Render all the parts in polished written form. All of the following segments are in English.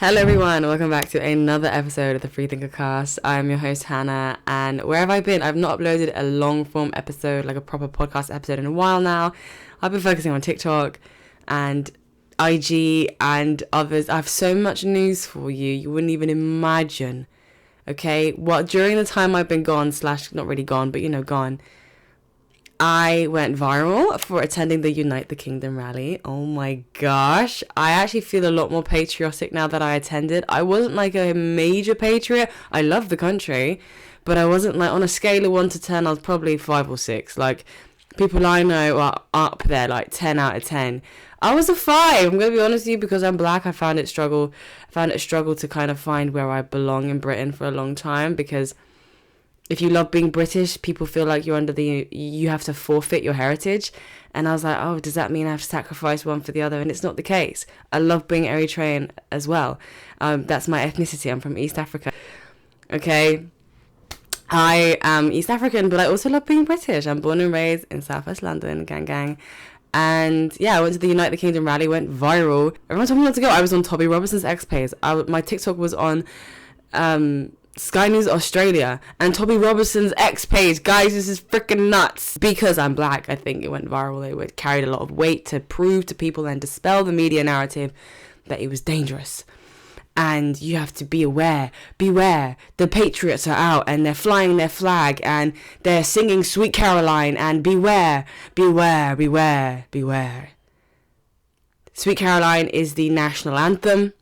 Hello everyone, welcome back to another episode of the Freethinker Cast. I'm your host Hannah, and where have I been? I've not uploaded a long form episode, like a proper podcast episode, in a while now. I've been focusing on TikTok and IG and others. I have so much news for you, you wouldn't even imagine. Okay, well, during the time I've been gone, / not really gone, but gone, I went viral for attending the Unite the Kingdom rally. Oh my gosh. I actually feel a lot more patriotic now that I attended. I wasn't like a major patriot. I love the country, but I wasn't like, on a scale of 1 to 10, I was probably 5 or 6. Like, people I know are up there, like 10 out of 10. I was a 5. I'm going to be honest with you, because I'm black. I found it a struggle to kind of find where I belong in Britain for a long time, because if you love being British, people feel like you have to forfeit your heritage. And I was like, oh, does that mean I have to sacrifice one for the other? And it's not the case. I love being Eritrean as well. That's my ethnicity. I'm from East Africa. Okay. I am East African, but I also love being British. I'm born and raised in Southwest London, gang. And yeah, I went to the Unite the Kingdom rally, went viral. Everyone told me not to go. I was on Toby Robertson's X page. My TikTok was on Sky News Australia and Toby Robertson's X page. Guys, this is freaking nuts. Because I'm black, I think it went viral. It carried a lot of weight to prove to people and dispel the media narrative that it was dangerous. And you have to be aware. Beware. The patriots are out and they're flying their flag and they're singing Sweet Caroline, and beware. Sweet Caroline is the national anthem.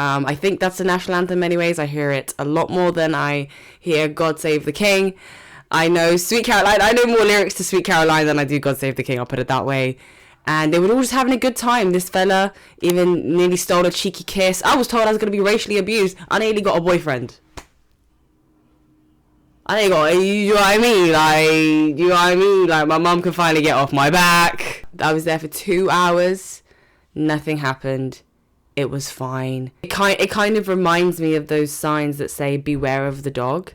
I think that's the national anthem anyways. I hear it a lot more than I hear God Save the King. I know Sweet Caroline. I know more lyrics to Sweet Caroline than I do God Save the King. I'll put it that way. And they were all just having a good time. This fella even nearly stole a cheeky kiss. I was told I was going to be racially abused. I nearly got a boyfriend. You know what I mean? Like, my mum could finally get off my back. I was there for 2 hours. Nothing happened. It was fine. It kind of reminds me of those signs that say beware of the dog.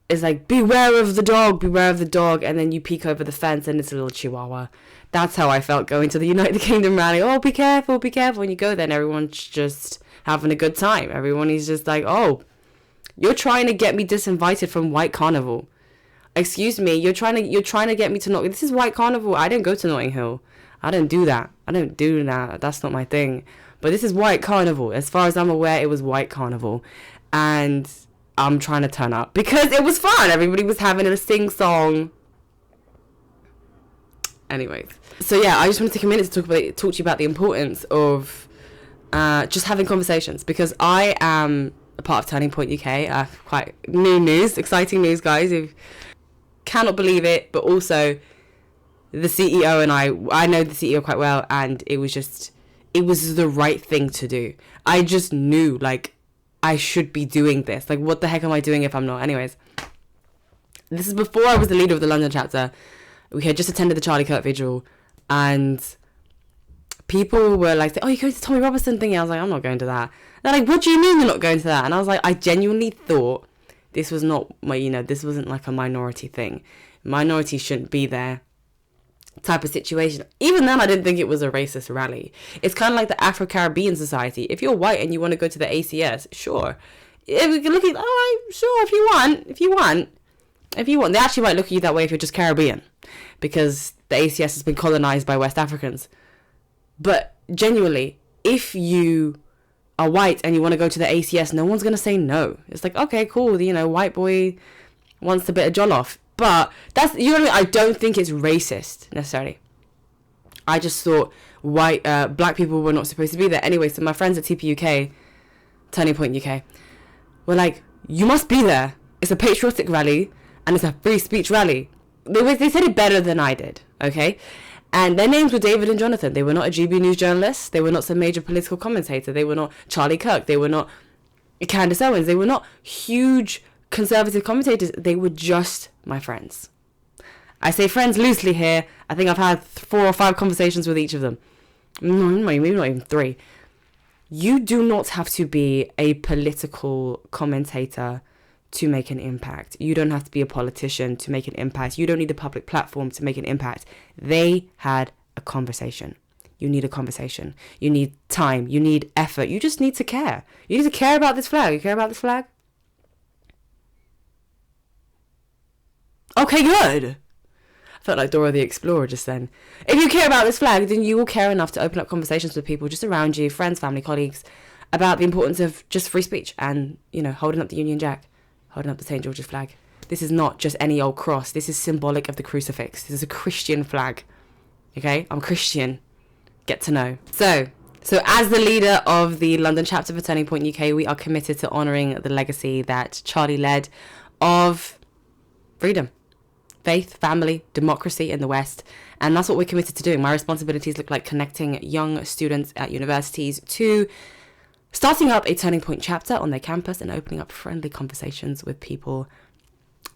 It's like, beware of the dog, and then you peek over the fence and it's a little chihuahua. That's how I felt going to the United Kingdom rally. Oh, be careful. And you go there and everyone's just having a good time. Everyone is just like, oh, you're trying to get me disinvited from White Carnival. Excuse me, you're trying to get me to this is White Carnival. I didn't go to Notting Hill. I don't do that. That's not my thing. But this is White Carnival. As far as I'm aware, it was White Carnival. And I'm trying to turn up because it was fun. Everybody was having a sing-song. Anyways. So yeah, I just want to take a minute to talk to you about the importance of just having conversations. Because I am a part of Turning Point UK. Quite new news. Exciting news, guys. You cannot believe it. But also, the CEO and I know the CEO quite well, and it was the right thing to do. I just knew, like, I should be doing this. Like, what the heck am I doing if I'm not? Anyways, this is before I was the leader of the London chapter. We had just attended the Charlie Kirk vigil, and people were like, oh, you go to the Tommy Robinson thing? I was like, I'm not going to that. They're like, what do you mean you're not going to that? And I was like, I genuinely thought this was not this wasn't like a minority thing. Minorities shouldn't be there type of situation. Even then, I didn't think it was a racist rally. It's kind of like the Afro-Caribbean Society. If you're white and you want to go to the ACS, sure. If we can look at, all right, sure, if you want. They actually might look at you that way if you're just Caribbean, because the ACS has been colonized by West Africans. But genuinely, if you are white and you want to go to the ACS, no one's going to say no. It's like, okay, cool, white boy wants a bit of jollof. But that's, you know what I mean? I don't think it's racist necessarily. I just thought black people were not supposed to be there. Anyway, so my friends at TPUK, Turning Point UK, were like, you must be there. It's a patriotic rally and it's a free speech rally. They said it better than I did, okay? And their names were David and Jonathan. They were not a GB News journalist. They were not some major political commentator. They were not Charlie Kirk. They were not Candace Owens. They were not huge conservative commentators. They were just my friends. I say friends loosely here. I think I've had 4 or 5 conversations with each of them. Maybe not even 3. You do not have to be a political commentator to make an impact. You don't have to be a politician to make an impact. You don't need a public platform to make an impact. They had a conversation. you need a conversation. You need time. You need effort. You just need to care. You need to care about this flag. You care about this flag? Okay, good. I felt like Dora the Explorer just then. If you care about this flag, then you will care enough to open up conversations with people just around you, friends, family, colleagues, about the importance of just free speech and, you know, holding up the Union Jack, holding up the St. George's flag. This is not just any old cross. This is symbolic of the crucifix. This is a Christian flag. Okay? I'm Christian. Get to know. So as the leader of the London chapter for Turning Point UK, we are committed to honouring the legacy that Charlie led of freedom, faith, family, democracy in the West. And that's what we're committed to doing. My responsibilities look like connecting young students at universities to starting up a Turning Point chapter on their campus and opening up friendly conversations with people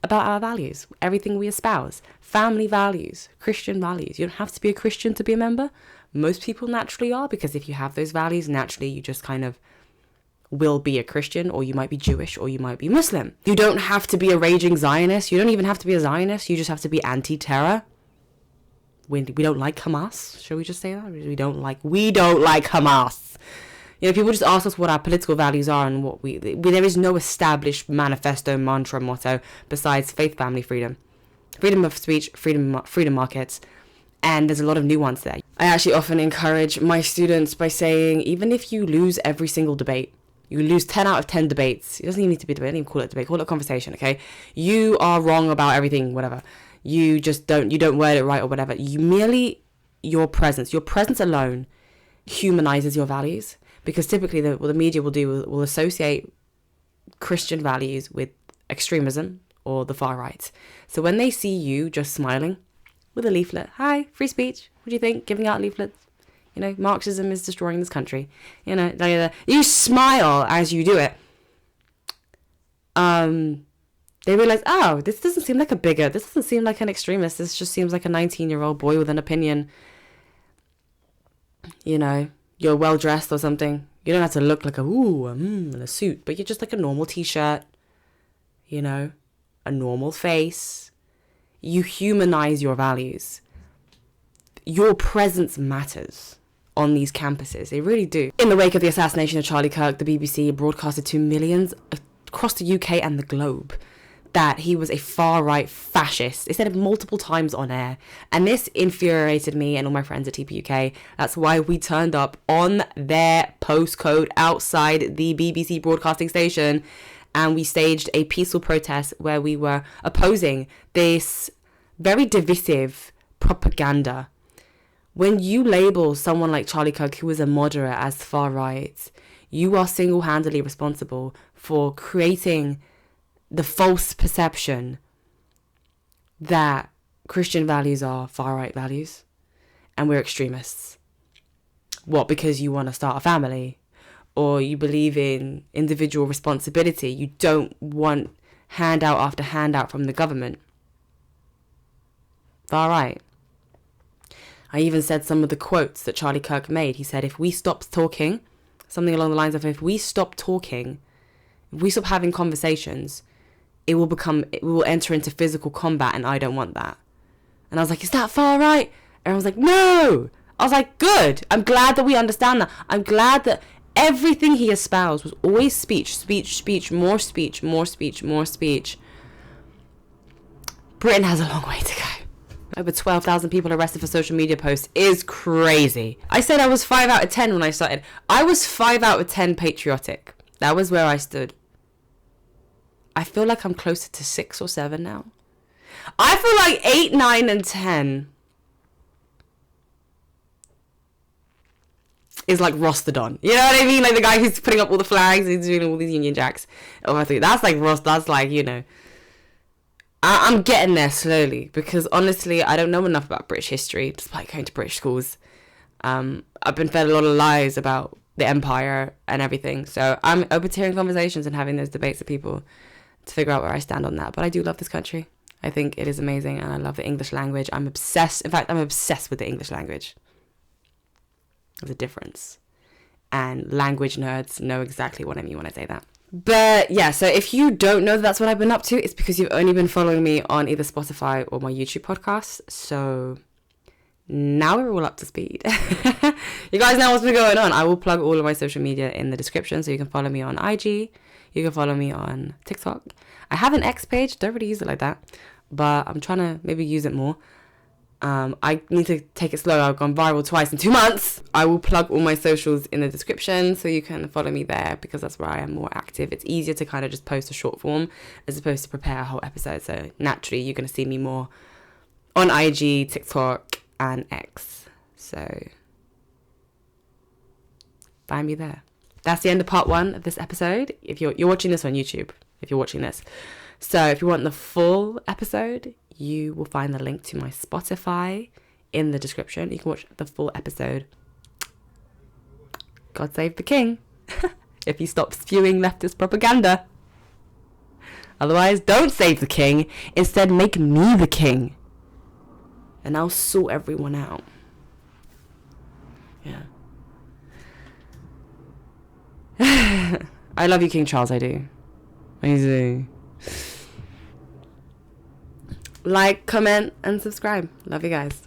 about our values, everything we espouse, family values, Christian values. You don't have to be a Christian to be a member. Most people naturally are, because if you have those values, naturally you just kind of will be a Christian, or you might be Jewish, or you might be Muslim. You don't have to be a raging Zionist. You don't even have to be a Zionist. You just have to be anti-terror. We don't like Hamas. Shall we just say that? We don't like Hamas. You know, people just ask us what our political values are and what there is no established manifesto, mantra, motto besides faith, family, freedom. Freedom of speech, freedom markets, and there's a lot of nuance there. I actually often encourage my students by saying, even if you lose every single debate, you lose 10 out of 10 debates, it doesn't even need to be a debate, I don't even call it a debate, call it a conversation, okay? You are wrong about everything, whatever. You don't word it right or whatever. Your presence alone humanizes your values. Because typically what the media will associate Christian values with extremism or the far right. So when they see you just smiling with a leaflet, hi, free speech, what do you think? Giving out leaflets. You know, Marxism is destroying this country. You know, you smile as you do it. They realize, oh, this doesn't seem like a bigot. This doesn't seem like an extremist. This just seems like a 19-year-old boy with an opinion. You know, you're well dressed or something. You don't have to look like in a suit, but you're just like a normal t-shirt, you know, a normal face. You humanize your values. Your presence matters on these campuses. They really do. In the wake of the assassination of Charlie Kirk, the BBC broadcasted to millions across the UK and the globe that he was a far-right fascist. They said it multiple times on air. And this infuriated me and all my friends at TPUK. That's why we turned up on their postcode outside the BBC broadcasting station. And we staged a peaceful protest where we were opposing this very divisive propaganda. When you label someone like Charlie Kirk, who is a moderate, as far-right, you are single-handedly responsible for creating the false perception that Christian values are far-right values and we're extremists. What, because you want to start a family or you believe in individual responsibility? You don't want handout after handout from the government. Far-right. I even said some of the quotes that Charlie Kirk made. He said, if we stop talking, something along the lines of, if we stop talking, if we stop having conversations, it will enter into physical combat, and I don't want that. And I was like, is that far right? And I was like, no. I was like, good. I'm glad that we understand that. I'm glad that everything he espoused was always speech, more speech, more speech, more speech. Britain has a long way to go. Over 12,000 people arrested for social media posts is crazy. I said I was 5 out of 10 when I started. I was 5 out of 10 patriotic. That was where I stood. I feel like I'm closer to 6 or 7 now. I feel like 8, 9, and 10 is like Rostodon. You know what I mean? Like the guy who's putting up all the flags, he's doing all these Union Jacks. Oh, I think that's like Ross. That's like, you know. I'm getting there slowly because honestly, I don't know enough about British history, despite going to British schools. I've been fed a lot of lies about the empire and everything. So I'm open to hearing conversations and having those debates with people to figure out where I stand on that. But I do love this country. I think it is amazing and I love the English language. I'm obsessed. In fact, I'm obsessed with the English language. There's a difference. And language nerds know exactly what I mean when I say that. But yeah, so if you don't know that's what I've been up to, it's because you've only been following me on either Spotify or my YouTube podcast. So now we're all up to speed. You guys know what's been going on. I will plug all of my social media in the description, so you can follow me on IG. You can follow me on TikTok. I have an X page. Don't really use it like that, but I'm trying to maybe use it more. I need to take it slow. I've gone viral twice in 2 months. I will plug all my socials in the description, so you can follow me there, because that's where I am more active. It's easier to kind of just post a short form as opposed to prepare a whole episode. So naturally, you're going to see me more on IG, TikTok, and X. So find me there. That's the end of part 1 of this episode. If you're watching this on YouTube, if you're watching this. So if you want the full episode, you will find the link to my Spotify in the description. You can watch the full episode. God save the king. If you stop spewing leftist propaganda. Otherwise, don't save the king. Instead, make me the king. And I'll sort everyone out. Yeah. I love you, King Charles. I do. I do. Like, comment, and subscribe. Love you guys.